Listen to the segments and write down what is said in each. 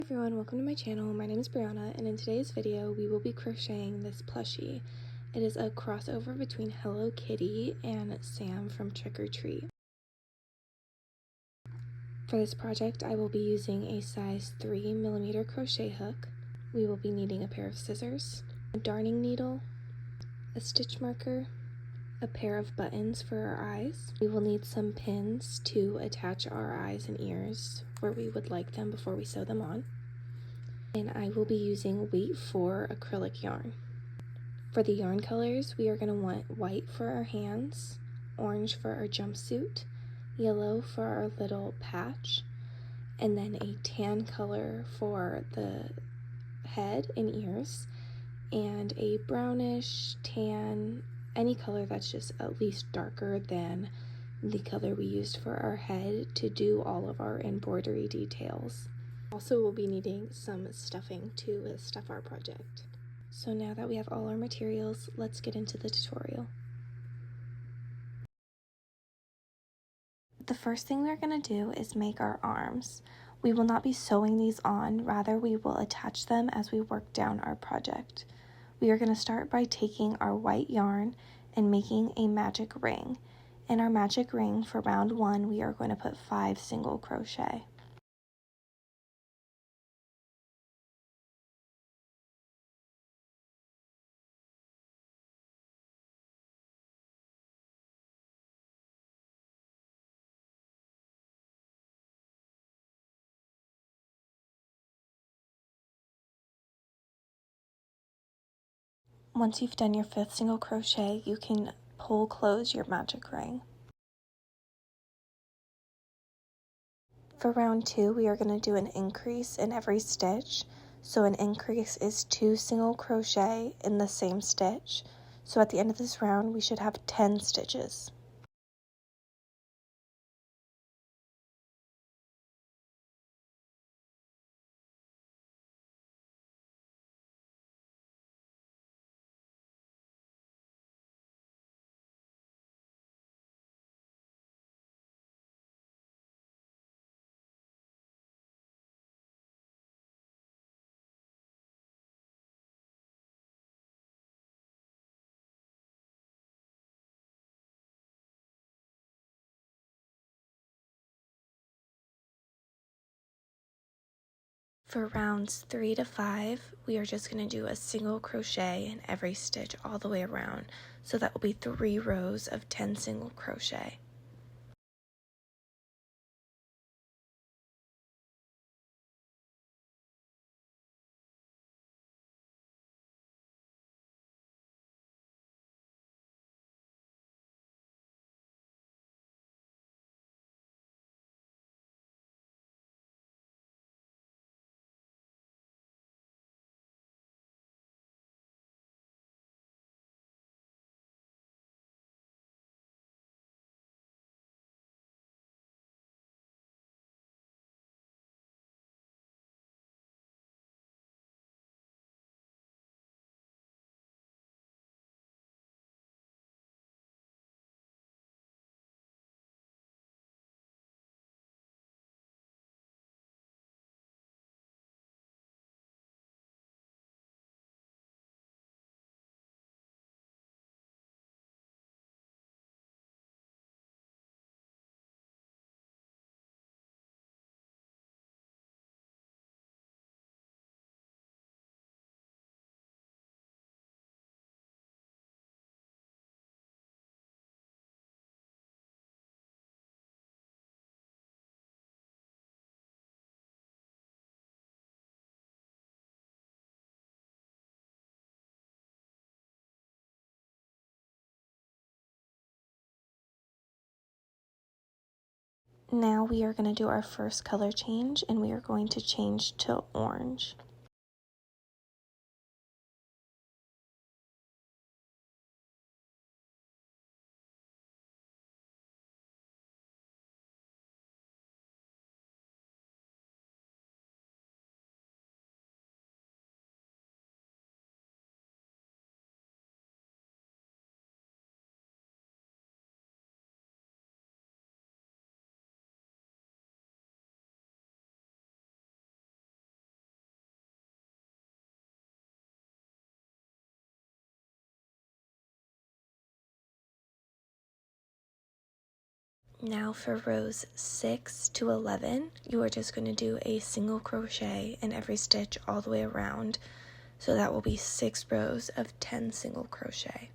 Everyone, welcome to my channel. My name is Brianna, and in today's video we will be crocheting this plushie. It is a crossover between Hello Kitty and Sam from Trick or Treat. For this project I will be using a size 3mm crochet hook. We will be needing a pair of scissors, a darning needle, a stitch marker, a pair of buttons for our eyes. We will need some pins to attach our eyes and ears where we would like them before we sew them on. And I will be using weight 4 acrylic yarn. For the yarn colors, we are going to want white for our hands, orange for our jumpsuit, yellow for our little patch, and then a tan color for the head and ears, and a brownish, tan, any color that's just at least darker than the color we used for our head to do all of our embroidery details. Also, we'll be needing some stuffing to stuff our project. So now that we have all our materials, let's get into the tutorial. The first thing we're going to do is make our arms. We will not be sewing these on, rather we will attach them as we work down our project. We are going to start by taking our white yarn and making a magic ring. In our magic ring for round 1, we are going to put 5 single crochet. Once you've done your 5th single crochet, you can pull close your magic ring. For round 2, we are going to do an increase in every stitch. So an increase is 2 single crochet in the same stitch. So at the end of this round, we should have 10 stitches. For rounds 3 to 5, we are just going to do a single crochet in every stitch all the way around. So that will be 3 rows of 10 single crochet. Now we are going to do our first color change, and we are going to change to orange. Now for rows 6 to 11, you are just going to do a single crochet in every stitch all the way around. So that will be 6 rows of 10 single crochet.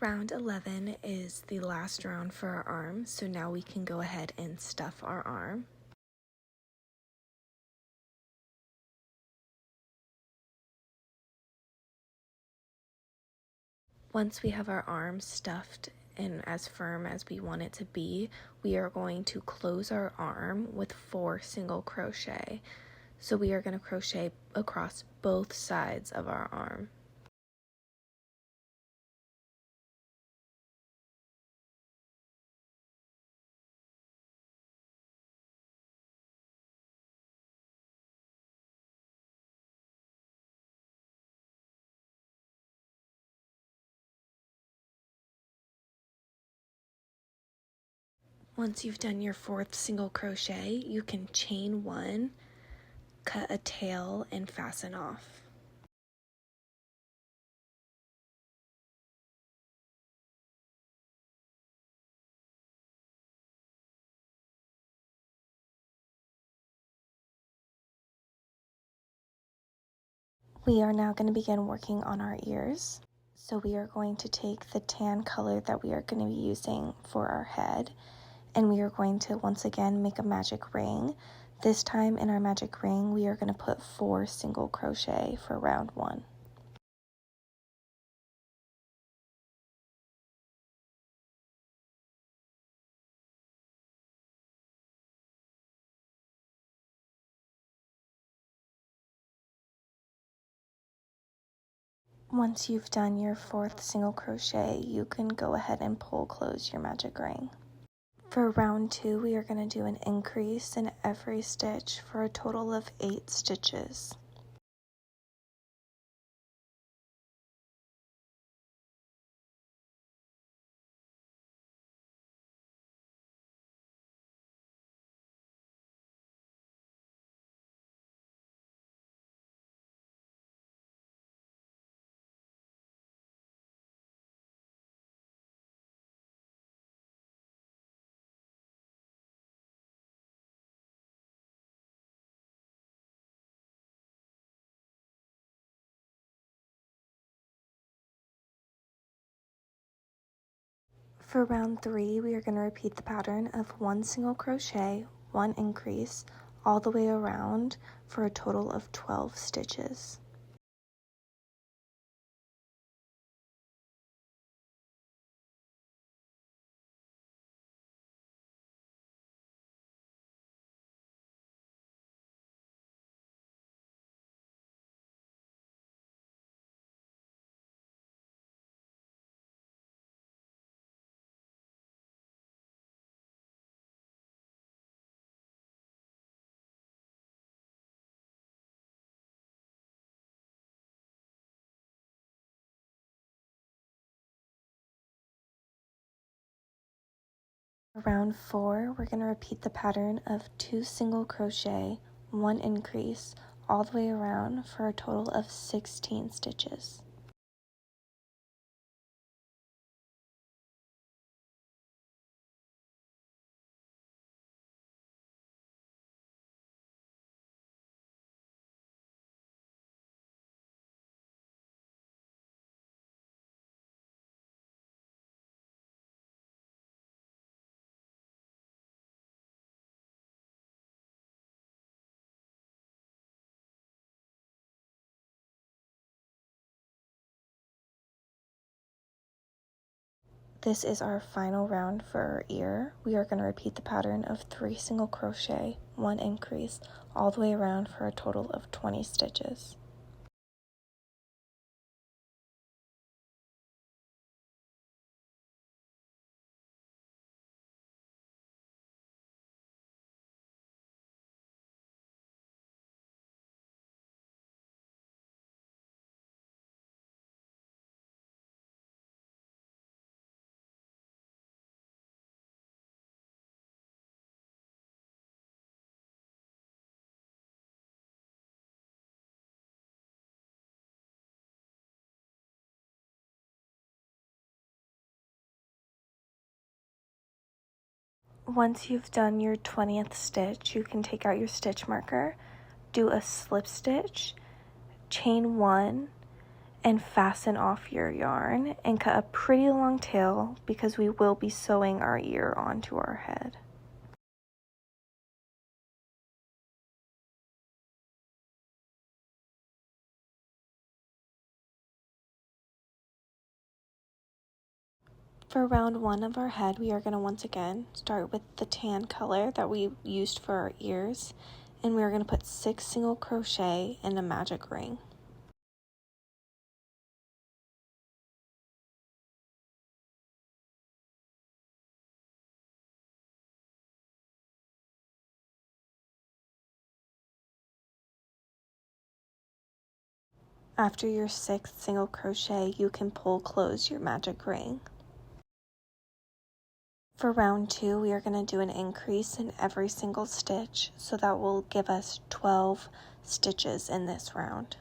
Round 11 is the last round for our arm, so now we can go ahead and stuff our arm. Once we have our arm stuffed and as firm as we want it to be, we are going to close our arm with 4 single crochet. So we are going to crochet across both sides of our arm. Once you've done your 4th single crochet, you can chain 1, cut a tail, and fasten off. We are now going to begin working on our ears. So we are going to take the tan color that we are going to be using for our head, and we are going to once again make a magic ring. This time in our magic ring, we are going to put 4 single crochet for round 1. Once you've done your 4th single crochet, you can go ahead and pull close your magic ring. For round 2, we are going to do an increase in every stitch for a total of 8 stitches. For round 3, we are going to repeat the pattern of 1 single crochet, 1 increase, all the way around for a total of 12 stitches. For round 4, we're going to repeat the pattern of 2 single crochet, 1 increase, all the way around for a total of 16 stitches. This is our final round for our ear. We are going to repeat the pattern of 3 single crochet, 1 increase, all the way around for a total of 20 stitches. Once you've done your 20th stitch, you can take out your stitch marker, do a slip stitch, chain 1, and fasten off your yarn and cut a pretty long tail because we will be sewing our ear onto our head. For round 1 of our head, we are going to once again start with the tan color that we used for our ears, and we are going to put 6 single crochet in a magic ring. After your 6th single crochet, you can pull close your magic ring. For round 2, we are going to do an increase in every single stitch, so that will give us 12 stitches in this round.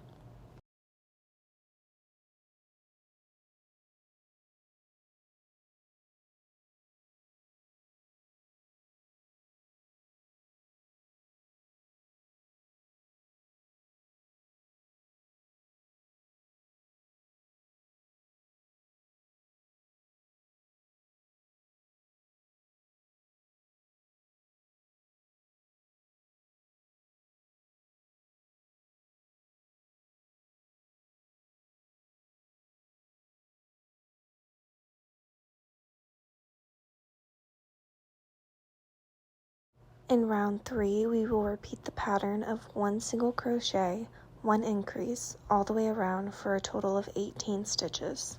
In round 3, we will repeat the pattern of 1 single crochet, 1 increase, all the way around for a total of 18 stitches.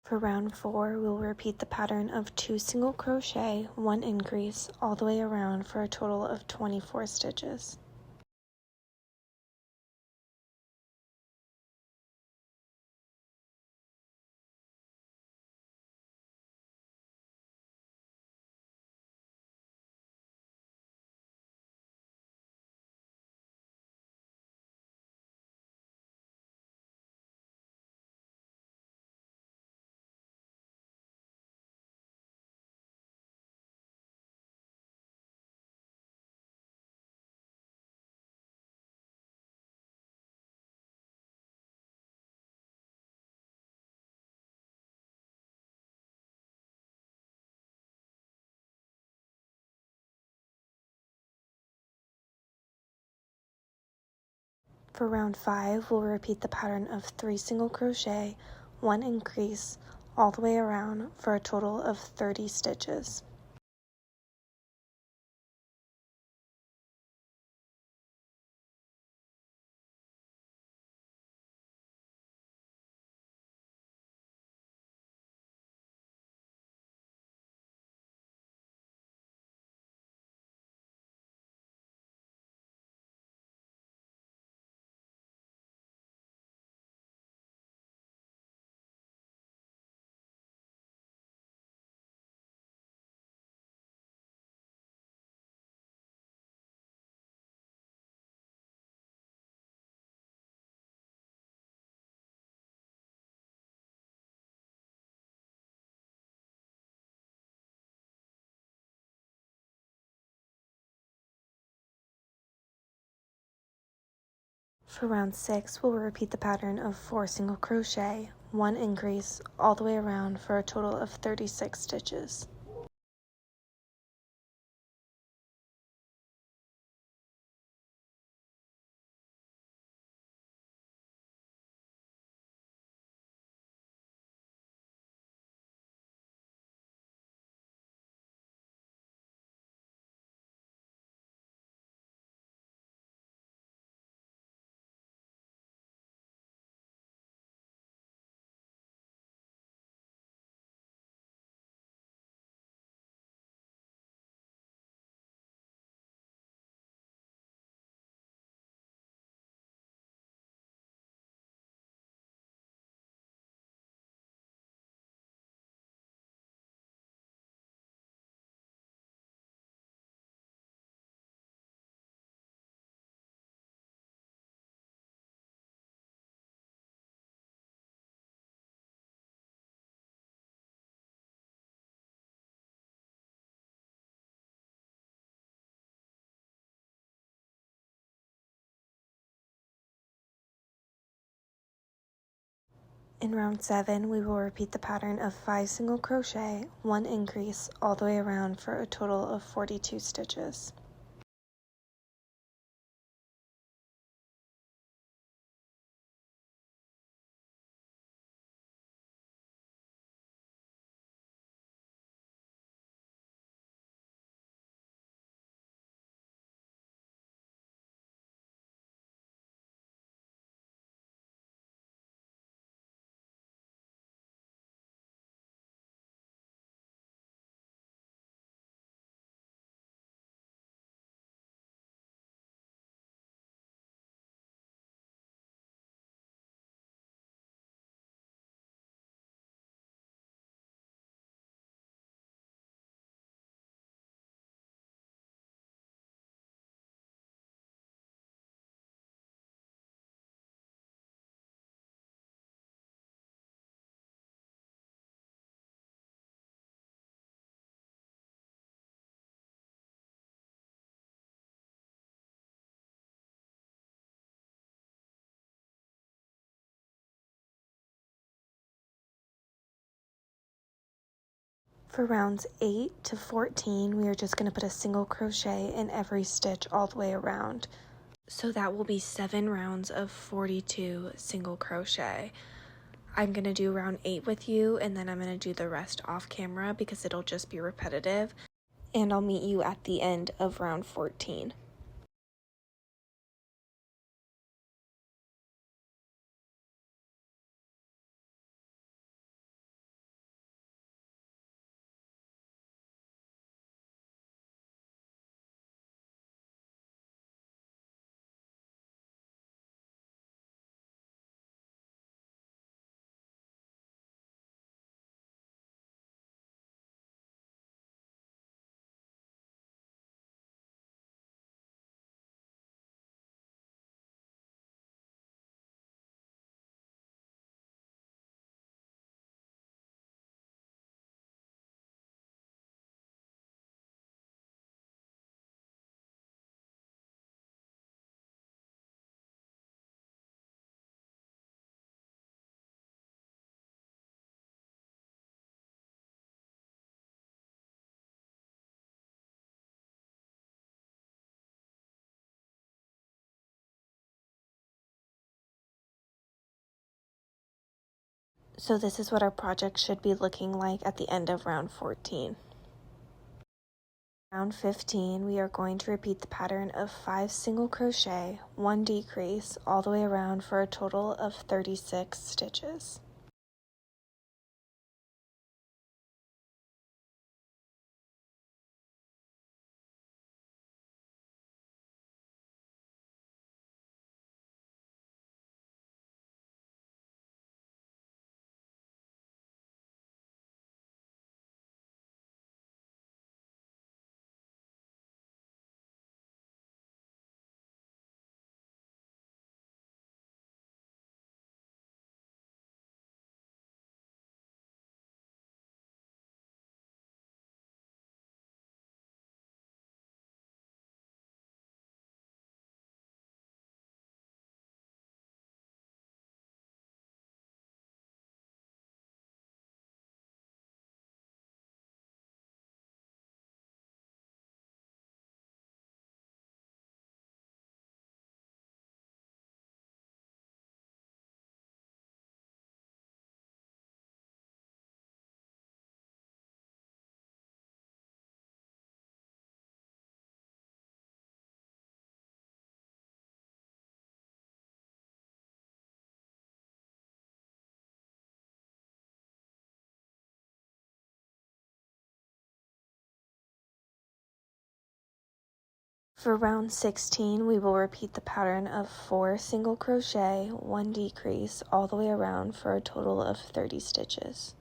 For round 4, we'll repeat the pattern of 2 single crochet, 1 increase, all the way around for a total of 24 stitches. For round 5, we'll repeat the pattern of 3 single crochet, 1 increase, all the way around for a total of 30 stitches. For round 6, we'll repeat the pattern of 4 single crochet, 1 increase, all the way around for a total of 36 stitches. In round 7, we will repeat the pattern of 5 single crochet, 1 increase, all the way around for a total of 42 stitches. For rounds 8 to 14, we are just going to put a single crochet in every stitch all the way around. So that will be 7 rounds of 42 single crochet. I'm going to do round 8 with you, and then I'm going to do the rest off camera because it'll just be repetitive. And I'll meet you at the end of round 14. So this is what our project should be looking like at the end of round 14. Round 15, we are going to repeat the pattern of 5 single crochet, 1 decrease, all the way around for a total of 36 stitches. For round 16, we will repeat the pattern of 4 single crochet, 1 decrease, all the way around for a total of 30 stitches.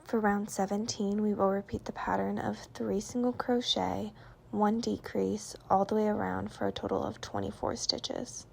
For round 17, we will repeat the pattern of 3 single crochet, 1 decrease, all the way around for a total of 24 stitches.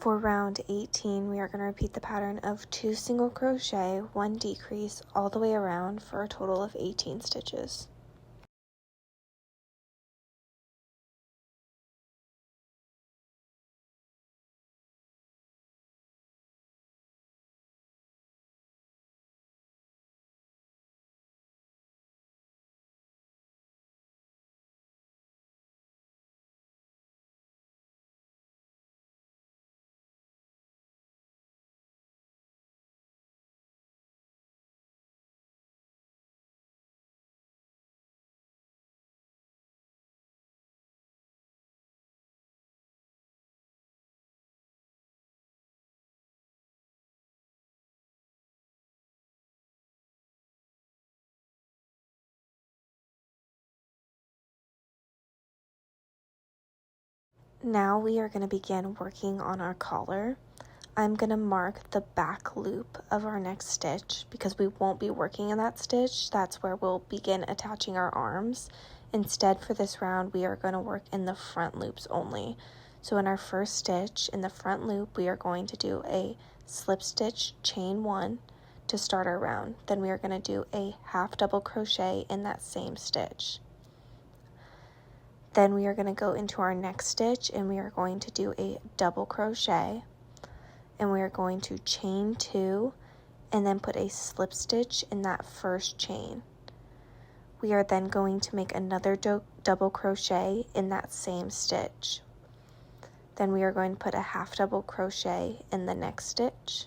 For round 18, we are going to repeat the pattern of 2 single crochet, 1 decrease all the way around for a total of 18 stitches. Now we are going to begin working on our collar. I'm going to mark the back loop of our next stitch because we won't be working in that stitch. That's where we'll begin attaching our arms. Instead, for this round, we are going to work in the front loops only. So in our first stitch, in the front loop, we are going to do a slip stitch, chain 1 to start our round. Then we are going to do a half double crochet in that same stitch. Then we are going to go into our next stitch and we are going to do a double crochet, and we are going to chain 2 and then put a slip stitch in that first chain. We are then going to make another double crochet in that same stitch. Then we are going to put a half double crochet in the next stitch,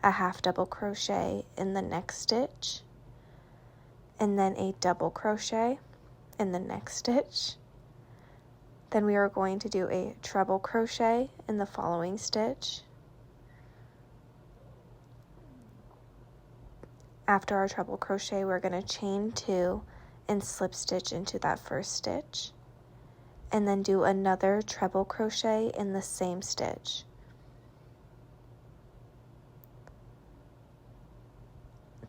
a half double crochet in the next stitch, and then a double crochet in the next stitch. Then we are going to do a treble crochet in the following stitch. After our treble crochet, we're going to chain 2 and slip stitch into that first stitch, and then do another treble crochet in the same stitch.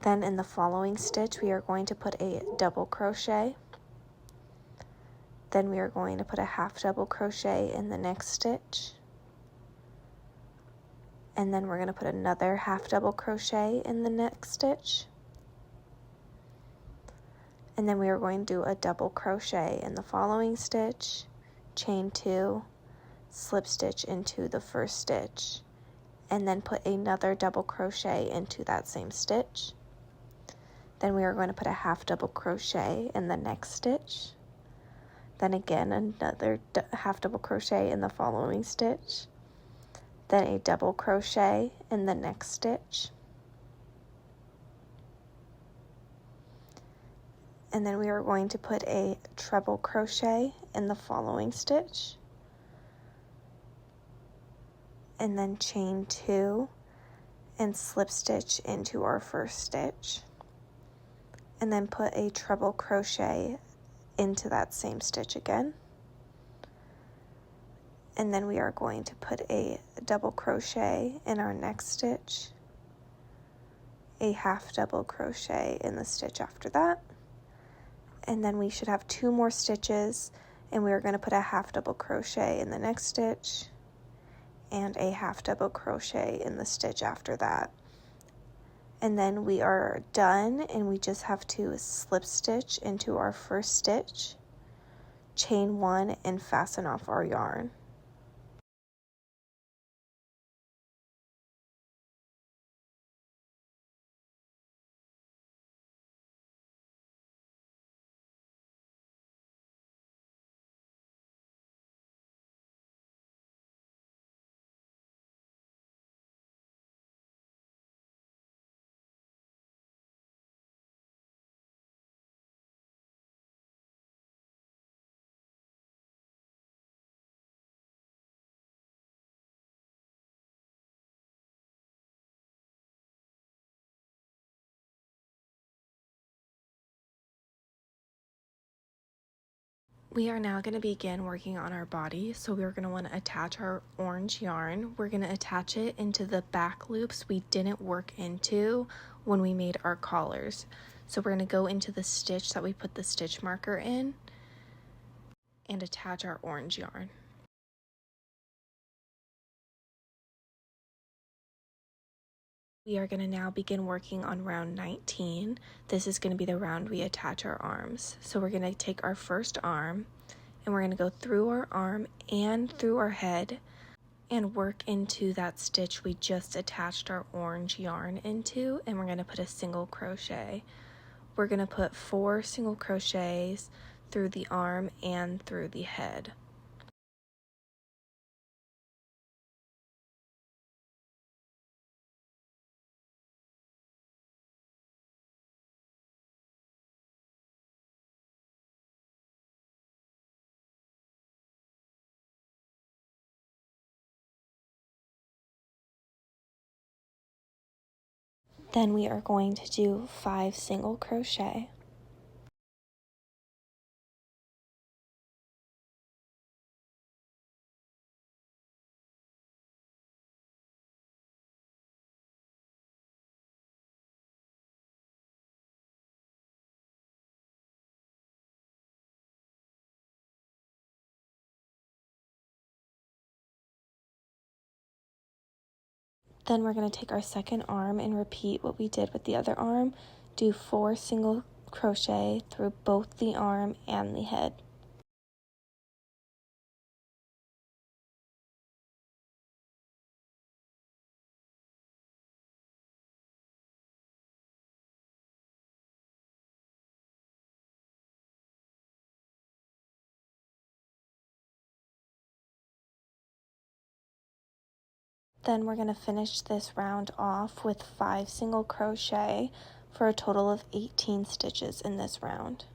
Then in the following stitch, we are going to put a double crochet. Then we are going to put a half double crochet in the next stitch. And then we're going to put another half double crochet in the next stitch. And then we are going to do a double crochet in the following stitch, chain 2, slip stitch into the first stitch, and then put another double crochet into that same stitch. Then we are going to put a half double crochet in the next stitch. Then again another half double crochet in the following stitch, then a double crochet in the next stitch, and then we are going to put a treble crochet in the following stitch, and then chain 2 and slip stitch into our first stitch, and then put a treble crochet into that same stitch again. And then we are going to put a double crochet in our next stitch, a half double crochet in the stitch after that, and then we should have 2 more stitches, and we are going to put a half double crochet in the next stitch and a half double crochet in the stitch after that. And then we are done, and we just have to slip stitch into our first stitch, chain 1, and fasten off our yarn. We are now going to begin working on our body. So we're going to want to attach our orange yarn. We're going to attach it into the back loops we didn't work into when we made our collars. So we're going to go into the stitch that we put the stitch marker in and attach our orange yarn. We are going to now begin working on round 19. This is going to be the round we attach our arms. So we're going to take our first arm and we're going to go through our arm and through our head and work into that stitch we just attached our orange yarn into, and we're going to put a single crochet. We're going to put 4 single crochets through the arm and through the head. Then we are going to do 5 single crochet. Then we're going to take our second arm and repeat what we did with the other arm. Do 4 single crochet through both the arm and the head. Then we're going to finish this round off with 5 single crochet for a total of 18 stitches in this round.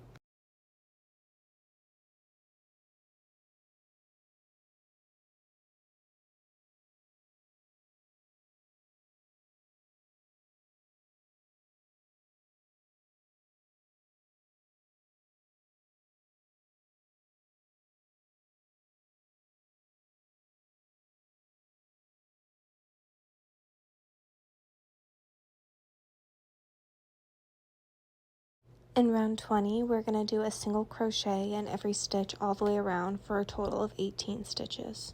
In round 20, we're going to do a single crochet in every stitch all the way around for a total of 18 stitches.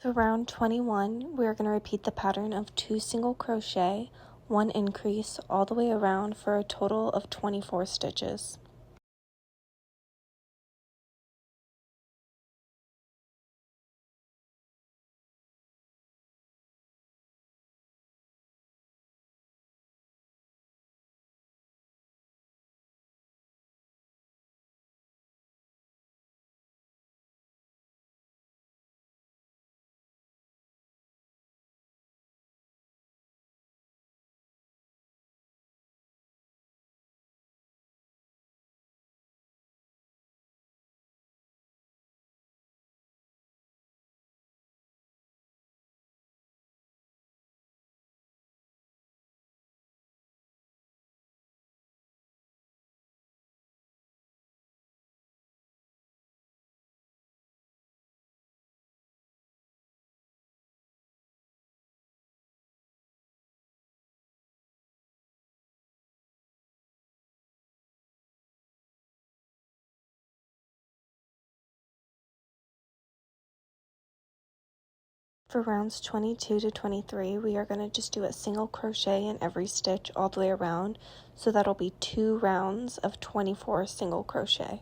So round 21, we're going to repeat the pattern of 2 single crochet, 1 increase all the way around for a total of 24 stitches. For rounds 22 to 23, we are going to just do a single crochet in every stitch all the way around, so that'll be 2 rounds of 24 single crochet.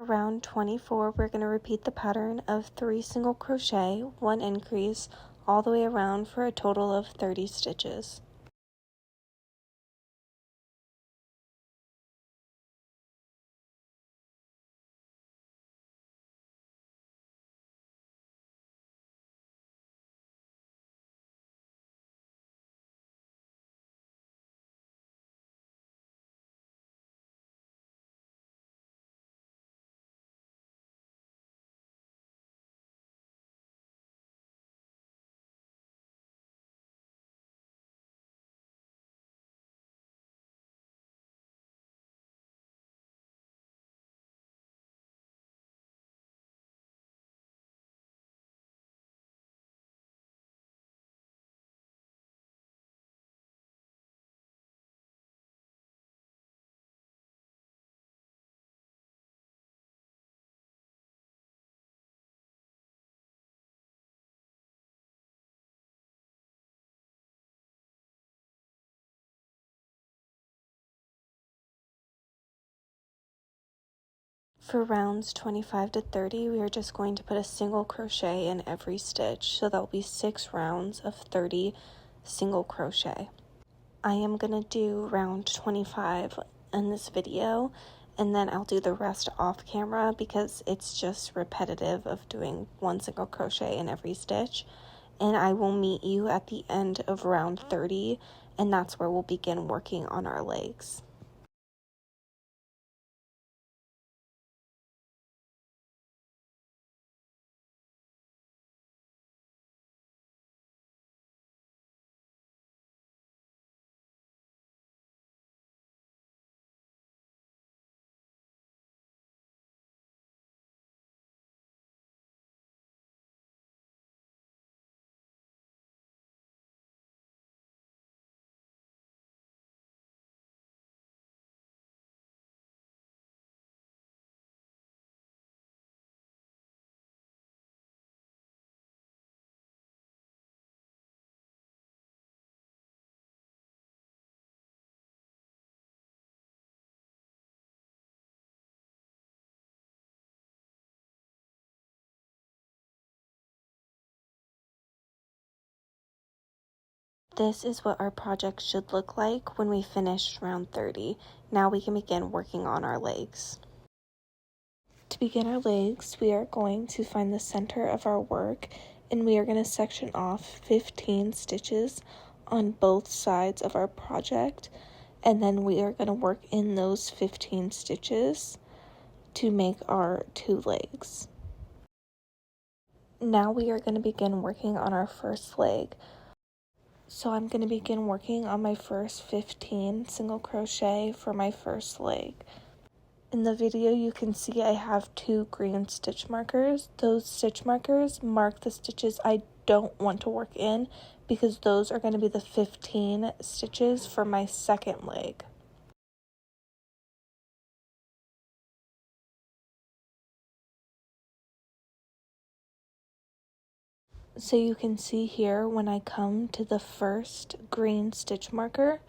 For round 24, we're going to repeat the pattern of 3 single crochet, 1 increase, all the way around for a total of 30 stitches. For rounds 25 to 30, we are just going to put a single crochet in every stitch, so that will be 6 rounds of 30 single crochet. I am going to do round 25 in this video, and then I'll do the rest off camera because it's just repetitive of doing 1 single crochet in every stitch. And I will meet you at the end of round 30, and that's where we'll begin working on our legs. This is what our project should look like when we finish round 30. Now we can begin working on our legs. To begin our legs, we are going to find the center of our work, and we are going to section off 15 stitches on both sides of our project, and then we are going to work in those 15 stitches to make our 2 legs. Now we are going to begin working on our first leg. So I'm going to begin working on my first 15 single crochet for my first leg. In the video you can see I have 2 green stitch markers. Those stitch markers mark the stitches I don't want to work in because those are going to be the 15 stitches for my second leg. So you can see here when I come to the first green stitch marker,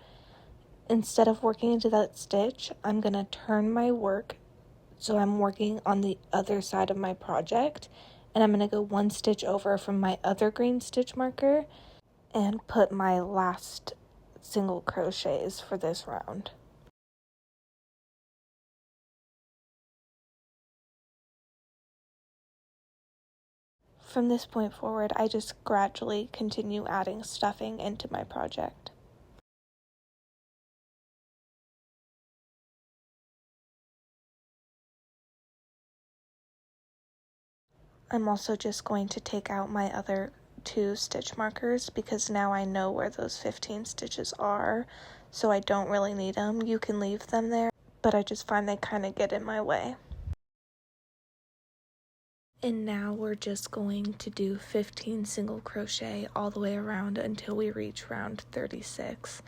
instead of working into that stitch, I'm going to turn my work so I'm working on the other side of my project, and I'm going to go 1 stitch over from my other green stitch marker and put my last single crochets for this round. From this point forward, I just gradually continue adding stuffing into my project. I'm also just going to take out my other 2 stitch markers because now I know where those 15 stitches are, so I don't really need them. You can leave them there, but I just find they kind of get in my way. And now we're just going to do 15 single crochet all the way around until we reach round 36.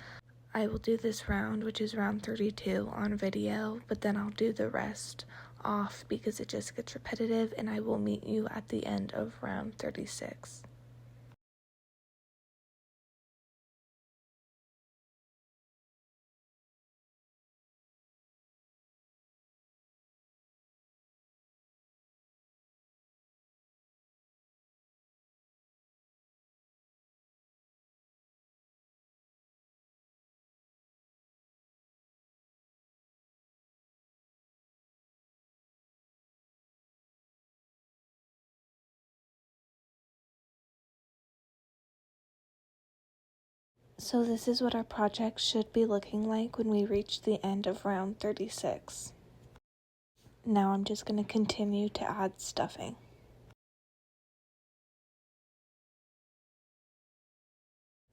I will do this round, which is round 32, on video, but then I'll do the rest off because it just gets repetitive, and I will meet you at the end of round 36. So this is what our project should be looking like when we reach the end of round 36. Now I'm just going to continue to add stuffing.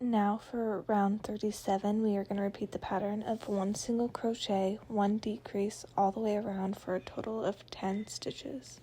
Now for round 37, we are going to repeat the pattern of 1 single crochet, 1 decrease all the way around for a total of 10 stitches.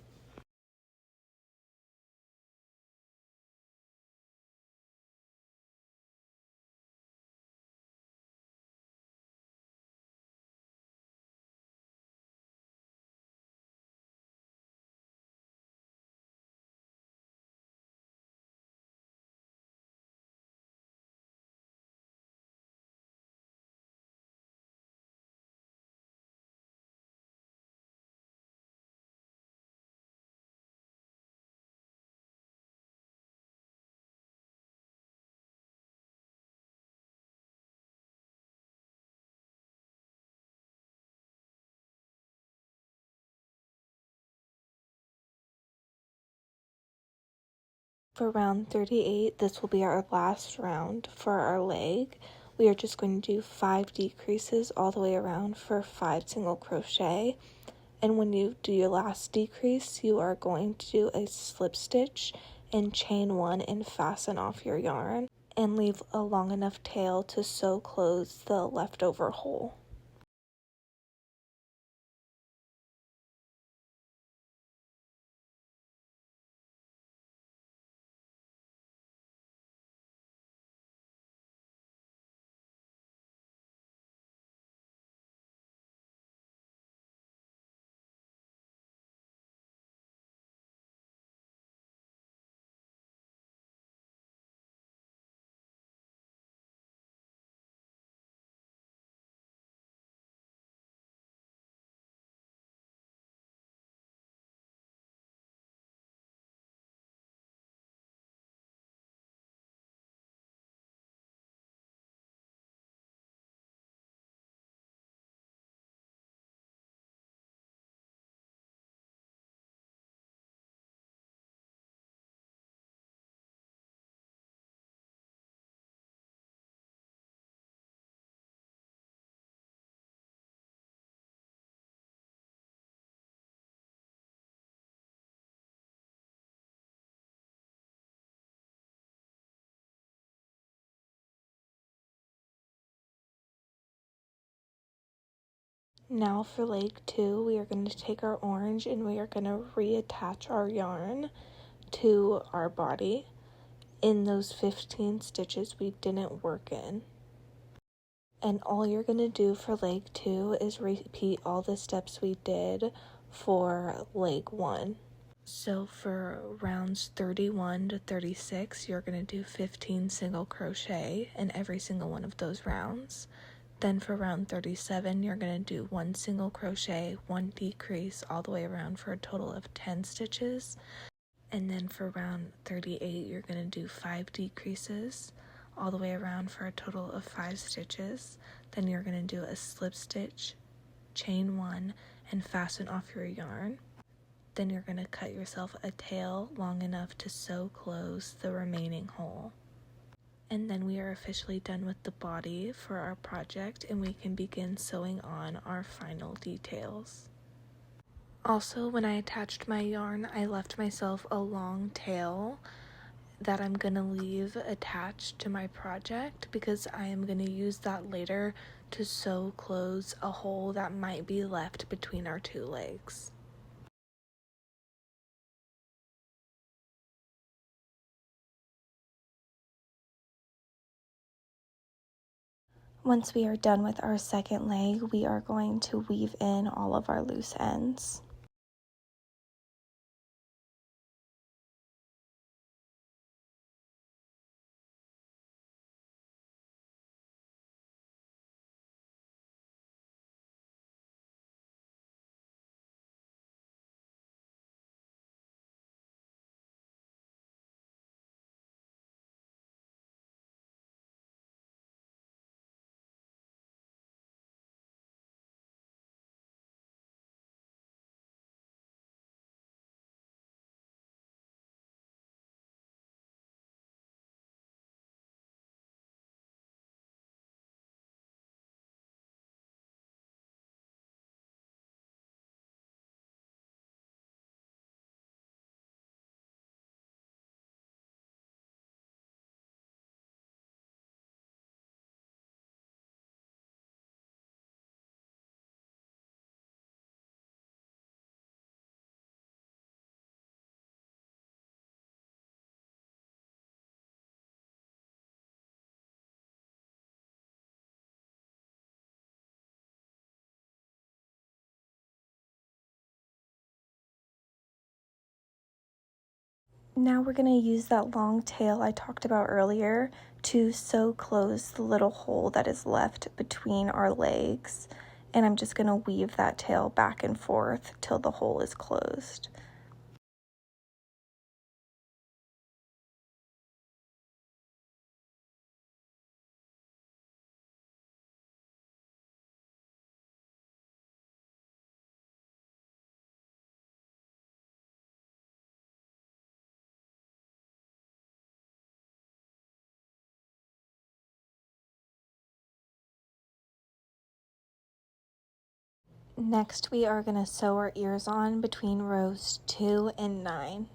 For round 38, this will be our last round for our leg. We are just going to do 5 decreases all the way around for 5 single crochet. And when you do your last decrease, you are going to do a slip stitch and chain 1 and fasten off your yarn and leave a long enough tail to sew close the leftover hole. Now for leg 2, we are going to take our orange and we are going to reattach our yarn to our body in those 15 stitches we didn't work in. And all you're going to do for leg 2 is repeat all the steps we did for leg 1. So for rounds 31 to 36, you're going to do 15 single crochet in every single one of those rounds. Then for round 37, you're going to do 1 single crochet, 1 decrease all the way around for a total of 10 stitches. And then for round 38, you're going to do 5 decreases all the way around for a total of 5 stitches. Then you're going to do a slip stitch, chain 1, and fasten off your yarn. Then you're going to cut yourself a tail long enough to sew close the remaining hole. And then we are officially done with the body for our project, and we can begin sewing on our final details. Also, when I attached my yarn, I left myself a long tail that I'm going to leave attached to my project because I am going to use that later to sew close a hole that might be left between our 2 legs. Once we are done with our second leg, we are going to weave in all of our loose ends. Now we're going to use that long tail I talked about earlier to sew close the little hole that is left between our legs. And I'm just going to weave that tail back and forth till the hole is closed. Next, we are going to sew our ears on between rows 2 and 9.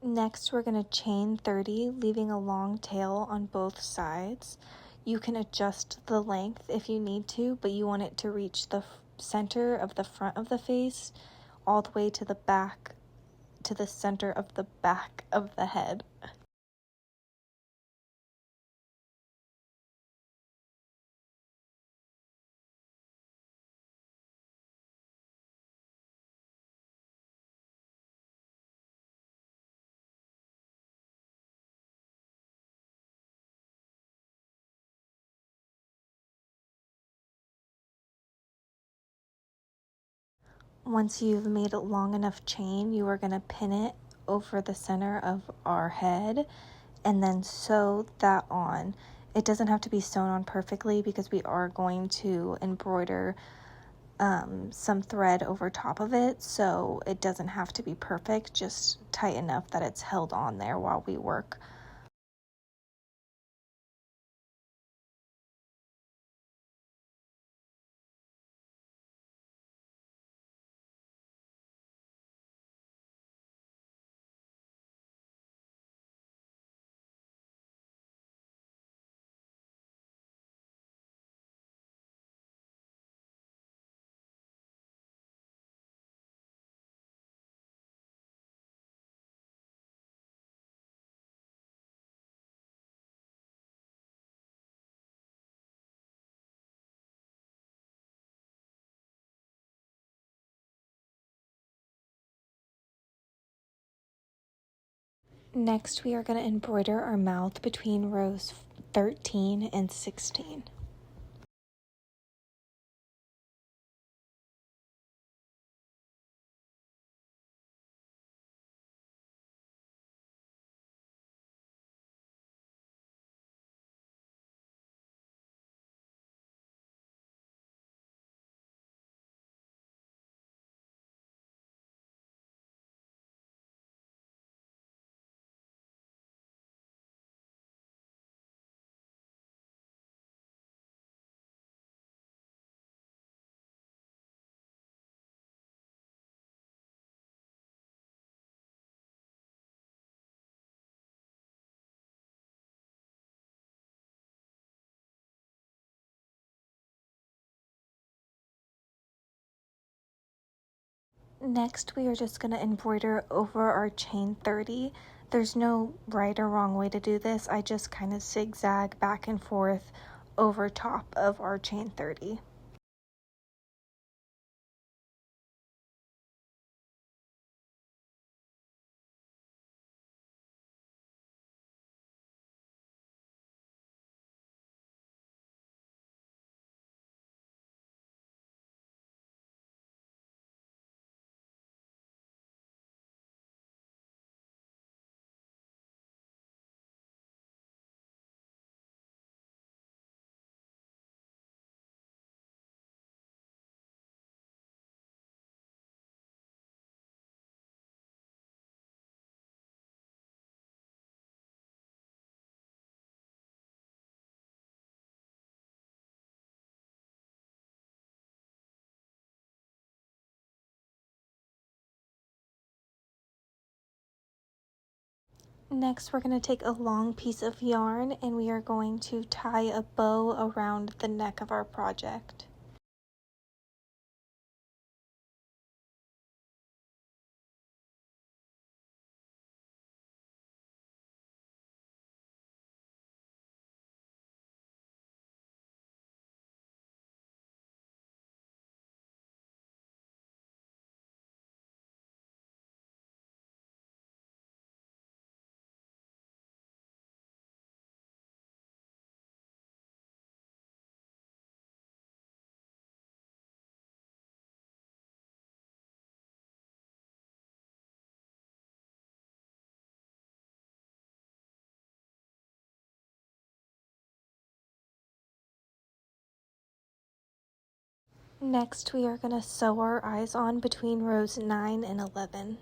Next, we're going to chain 30, leaving a long tail on both sides. You can adjust the length if you need to, but you want it to reach the center of the front of the face all the way to the back, to the center of the back of the head. Once you've made a long enough chain, you are going to pin it over the center of our head and then sew that on. It doesn't have to be sewn on perfectly because we are going to embroider some thread over top of it, so it doesn't have to be perfect, just tight enough that it's held on there while we work. Next, we are going to embroider our mouth between rows 13 and 16. Next, we are just going to embroider over our chain 30. There's no right or wrong way to do this. I just kind of zigzag back and forth over top of our chain 30. Next, we're going to take a long piece of yarn and we are going to tie a bow around the neck of our project. Next, we are going to sew our eyes on between rows 9 and 11.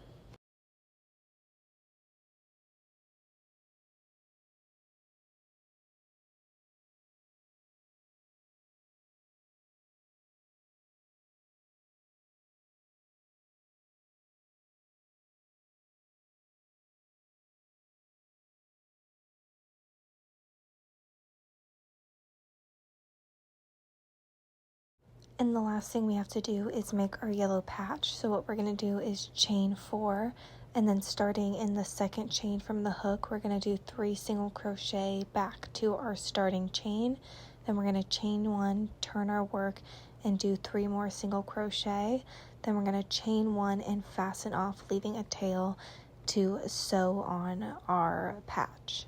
And the last thing we have to do is make our yellow patch. So what we're going to do is chain 4, and then starting in the second chain from the hook, we're going to do 3 single crochet back to our starting chain. Then we're going to chain 1, turn our work, and do 3 more single crochet. Then we're going to chain 1 and fasten off, leaving a tail to sew on our patch.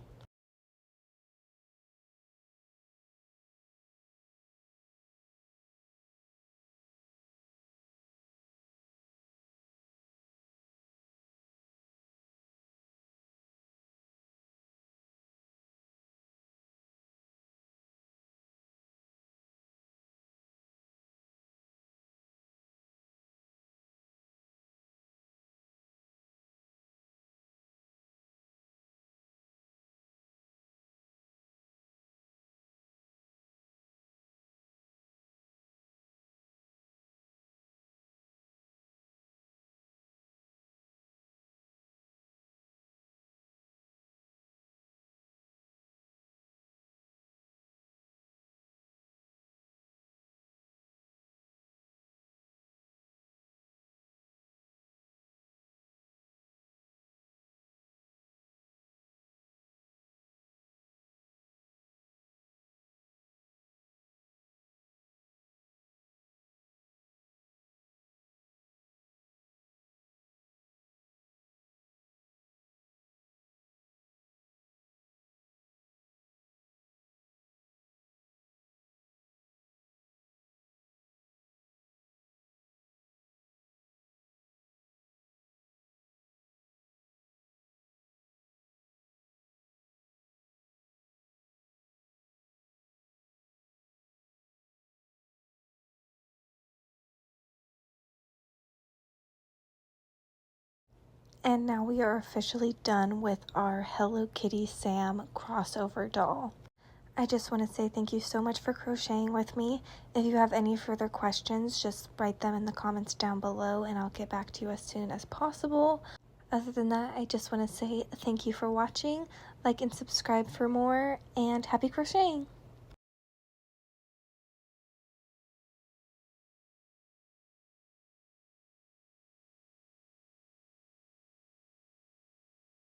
And now we are officially done with our Hello Kitty Sam crossover doll. I just want to say thank you so much for crocheting with me. If you have any further questions, just write them in the comments down below and I'll get back to you as soon as possible. Other than that, I just want to say thank you for watching, like and subscribe for more, and happy crocheting!